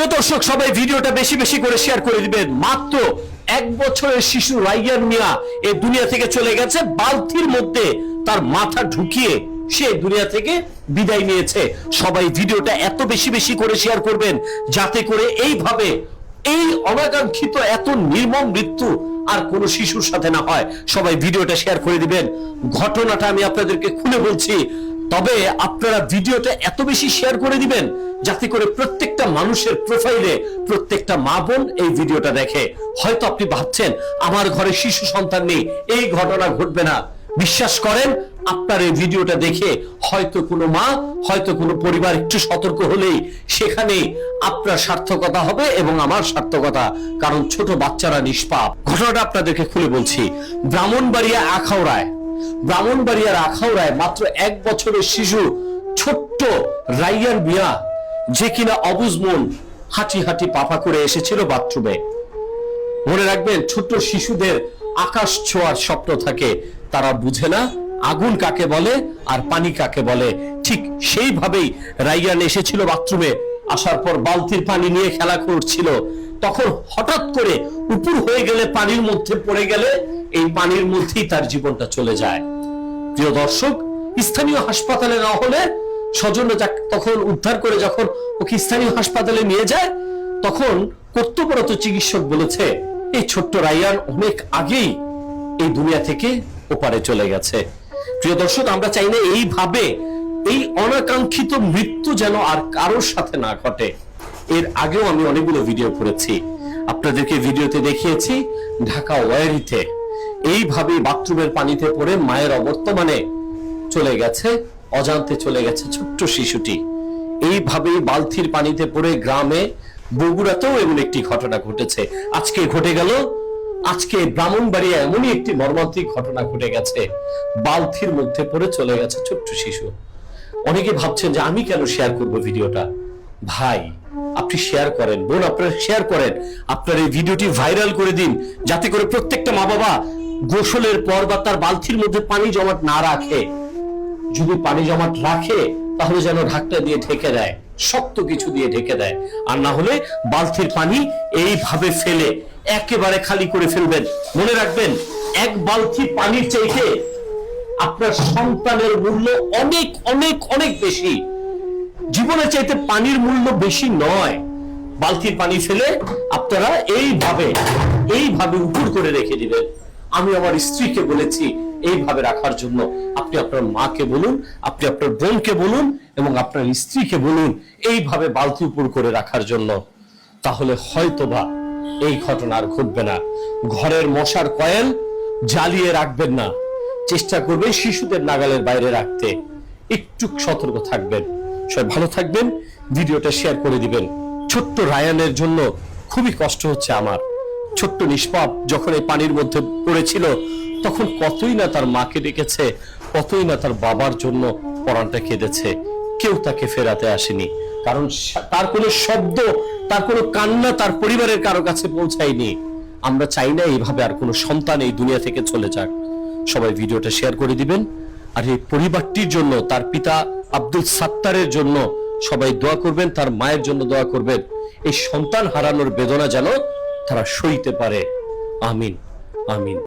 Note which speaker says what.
Speaker 1: প্রিয় দর্শক, সবাই ভিডিওটা বেশি বেশি করে শেয়ার করে দিবেন। মাত্র 1 বছরের শিশু রাইয়ান মিয়া এই দুনিয়া থেকে চলে গেছে। বালতির মধ্যে তার মাথা ঢুকিয়ে সে দুনিয়া থেকে বিদায় নিয়েছে। সবাই ভিডিওটা এত বেশি বেশি করে শেয়ার করবেন যাতে করে এইভাবে এই অনাকাঙ্ক্ষিত এত নির্মম মৃত্যু আর কোন শিশুর সাথে না হয়। সবাই ভিডিওটা শেয়ার করে দিবেন। ঘটনাটা আমি আপনাদেরকে খুলে বলছি, তবে আপনারা ভিডিওটা এত বেশি শেয়ার করে দিবেন যাতে করে প্রত্যেকটা মানুষের প্রোফাইলে প্রত্যেকটা মা বোন এই ভিডিওটা দেখে। হয়তো আপনি ভাবছেন আমার ঘরে শিশু সন্তান নেই, এই ঘটনা ঘটবে না। বিশ্বাস করেন, আপনার এই ভিডিওটা দেখে হয়তো কোনো মা, হয়তো কোনো পরিবার একটু সতর্ক হলেই সেখানে আপনার সার্থকতা হবে এবং আমার সার্থকতা, কারণ ছোট বাচ্চারা নিষ্পাপ। ঘটনাটা আপনাদেরকে খুলে বলছি। ব্রাহ্মণবাড়িয়ার আখাউড়ায় মাত্র 1 বছরের শিশু ছোট্ট রাইয়ান মিয়া, যে কিনা অবুঝ মন হাঁটি হাঁটি পাপা করে এসেছিল বাথরুমে। মনে রাখবেন, ছোট্ট শিশুদের আকাশ ছোঁয়ার স্বপ্ন থাকে, তারা বুঝে না আগুন কাকে বলে আর পানি কাকে বলে। ঠিক সেইভাবেই রাইয়ান এসেছিল বাথরুমে। আসার পর বালতির পানি নিয়ে খেলা করছিল, তখন হঠাৎ করে উপর হয়ে গেলে, পানির মধ্যে পড়ে গেলে, এই পানির মধ্যেই তার জীবনটা চলে যায়। প্রিয় দর্শক, স্থানীয় হাসপাতালে না হলে স্বজনরা তখন উদ্ধার করে যখন ওকে স্থানীয় হাসপাতালে নিয়ে যায়, তখন কর্তব্যরত চিকিৎসক বলেছে এই ছোট্ট রাইয়ান অনেক আগেই এই দুনিয়া থেকে ওপারে চলে গেছে। প্রিয় দর্শক, আমরা চাই না এইভাবে এই অনাকাঙ্ক্ষিত মৃত্যু যেন আর কারোর সাথে না ঘটে। এর আগেও আমি অনেকগুলো ভিডিও করেছি, আপনাদেরকে ভিডিওতে দেখিয়েছি ঢাকা ওয়ারিতে এইভাবে বাথরুমের পানিতে পড়ে মায়ের অবর্তমানে চলে গেছে, অজান্তে চলে গেছে ছোট্ট শিশুটি। এইভাবেই বালতির পানিতে পড়ে গ্রামে বগুড়াতেও এমন একটি ঘটনা ঘটেছে। আজকে ঘটে গেল, আজকে ব্রাহ্মণবাড়িয়া এমনই একটি মর্মান্তিক ঘটনা ঘটে গেছে। বালতির মধ্যে পড়ে চলে গেছে ছোট্ট শিশু। অনেকে ভাবছেন যে আমি কেন শেয়ার করব ভিডিওটা। ভাই, আপনি শেয়ার করেন, বোন আপনারা শেয়ার করেন, আপনার এই ভিডিওটি ভাইরাল করে দিন যাতে করে প্রত্যেকটা মা বাবা গোসলের পর বা তার বালতির মধ্যে পানি জমাট না রাখে। যদি পানি জমাট রাখে তাহলে যেন ঢাকনা দিয়ে ঢেকে দেয়, শক্ত কিছু দিয়ে ঢেকে দেয়, আর না হলে বালতির পানি এইভাবে ফেলে একেবারে খালি করে ফেলবেন। মনে রাখবেন, 1 বালতি পানির চাইতে আপনার সন্তানের মূল্য অনেক অনেক অনেক বেশি। জীবনের চাইতে পানির মূল্য বেশি নয়। বালতির পানি ফেলে আপনারা এইভাবে উপর করে রেখে দিবেন। আমি আমার স্ত্রীকে বলেছি এইভাবে রাখার জন্য। আপনি আপনার মাকে বলুন, আপনি আপনার বোনকে বলুন এবং আপনার স্ত্রীকে বলুন এইভাবে বালতি উপর করে রাখার জন্য। তাহলে হয়তোবা এই ঘটনা আর ঘটবে না। ঘরের মশার কয়েল জ্বালিয়ে রাখবেন না, চেষ্টা করবেন শিশুদের নাগালের বাইরে রাখতে। একটু সতর্ক থাকবেন। সবাই ভালো থাকবেন, ভিডিওটা শেয়ার করে দিবেন। ছোট্ট রায়ানের জন্য খুবই কষ্ট হচ্ছে আমার। ছোট্ট নিষ্পাপ যখন এই পানির মধ্যে পড়েছিল, তখন কতই না তার মাকে ডেকেছে, কতই না তার বাবার জন্য পরাণটা কেঁদেছে। কেউ তাকে ফেরাতে আসেনি, কারণ তার কোনো শব্দ, তার কোনো কান্না তার পরিবারের কারো কাছে পৌঁছায়নি। আমরা চাই না এইভাবে আর কোনো সন্তান এই দুনিয়া থেকে চলে যাক। সবাই ভিডিওটা শেয়ার করে দিবেন। আর এই পরিবারটির জন্য, তার পিতা আব্দুল সাত্তারের জন্য সবাই দোয়া করবেন, তার মায়ের জন্য দোয়া করবেন। এই সন্তান হারানোর বেদনা যেন তারা সইতে পারে। আমিন, আমিন।